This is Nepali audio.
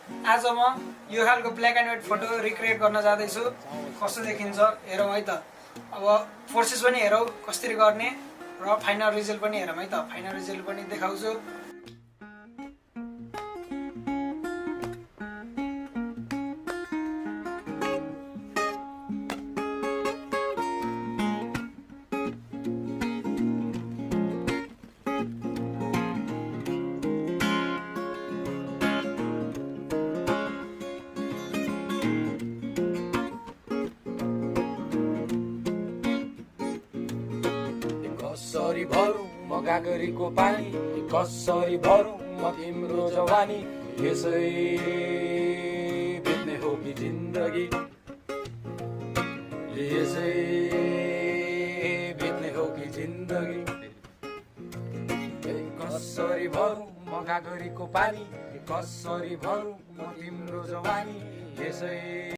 आज म यो खालको black and white photo recreate गर्न जाँदैछु। कस्तो देखिन्छ हेरौँ है त। अब प्रोसेस पनि हेरौँ कसरी गर्ने र फाइनल रिजल्ट पनि हेरौँ है त। फाइनल रिजल्ट पनि देखाउँछु। कसरी भरौँ म गागरीको पानी, कसरी भरौँ म तिम्रो जवानी। यसै बित्ने हो कि जिन्दगी, यसै बित्ने हो कि जिन्दगी। कसरी भरौँ म गागरीको पानी, कसरी भरौँ म तिम्रो जवानी। यसै